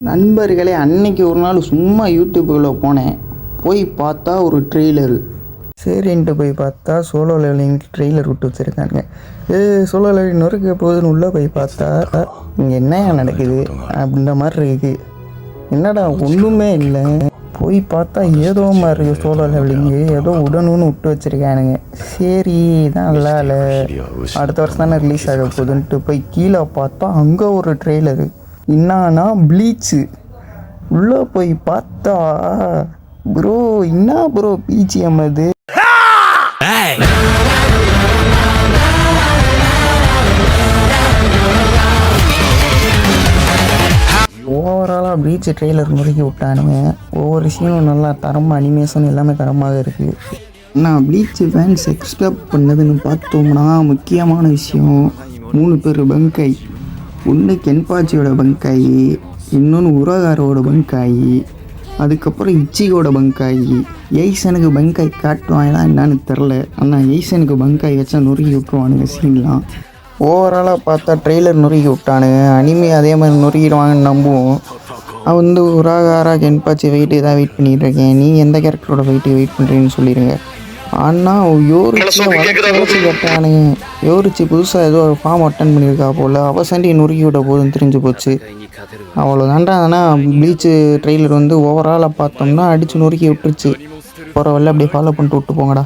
நண்பர்களே, அன்னைக்கு ஒரு நாள் சும்மா யூடியூப்புக்குள்ளே போனேன். போய் பார்த்தா ஒரு ட்ரெய்லரு. சரின்ட்டு போய் பார்த்தா சோலோ லெவலிங் ட்ரெய்லர் விட்டு வச்சுருக்காங்க. சோலோ லெவலிங் நொறுக்க போகுதுன்னு உள்ளே போய் பார்த்தா இங்கே என்ன நடக்குது அப்படின்ற மாதிரி இருக்குது. என்னடா ஒன்றுமே இல்லை. போய் பார்த்தா ஏதோ மாதிரி இருக்குது. சோலோ லெவலிங்கு ஏதோ உடனுன்னு விட்டு வச்சுருக்கானுங்க. சரி தான் நல்லா இல்லை, அடுத்த வருஷம் தானே ரிலீஸ் ஆக போகுதுன்ட்டு போய் கீழே பார்த்தா அங்கே ஒரு ட்ரெய்லரு. என்னன்னா ப்ளீச்சு. உள்ளே போய் பார்த்தா ப்ரோ என்ன ப்ரோ பிஜிஎம் அது. ஓவராலாக ப்ளீச் ட்ரெய்லர் முறுக்கி விட்டானுங்க. ஒவ்வொரு விஷயமும் நல்லா தரமாக, அனிமேஷன் எல்லாமே தரமாக இருக்குது. நான் ப்ளீச் ஃபேன்ஸ் எக்ஸ்பெக்ட் பண்ணதுன்னு பார்த்தோம்னா முக்கியமான விஷயம் 3 பேர் பங்கை. ஒன்று கென்பாச்சியோட பங்காயி, இன்னொன்று உரகாரோட பங்காயி, அதுக்கப்புறம் இச்சிகோட பங்காயி. எய்சனுக்கு பங்காய் காட்டுவாங்களா என்னான்னு தெரில. ஆனால் எய்சனுக்கு பங்காய் வச்சா நொறுக்கி விட்டுருவானுங்க சீன்லாம். ஓவராலாக பார்த்தா ட்ரெய்லர் நொறுக்கி விட்டானுங்க. அனிமே அதே மாதிரி நொறுக்கிடுவாங்கன்னு நம்புவோம். நான் வந்து உராகாரா கென்பாச்சி எதாவது வெயிட் பண்ணிகிட்டு இருக்கேன். நீங்கள் எந்த கேரக்டரோட வெயிட் பண்ணுறீங்கன்னு சொல்லிடுங்க. ஆனால் யோரிச்சு கட்டானுங்க. யோரிச்சு புதுசாக ஏதோ ஒரு ஃபார்ம் அட்டன் பண்ணியிருக்கா போல். அவசண்டி நொறுக்கி விட போதுன்னு தெரிஞ்சு போச்சு. அவ்வளோதான்டா. ஆனால் ப்ளீச்சு ட்ரெய்லர் வந்து ஓவராலாக பார்த்தோம்னா அடித்து நொறுக்கி விட்டுருச்சு. போகிற வழியில் அப்படியே ஃபாலோ பண்ணிட்டு விட்டு போங்கடா.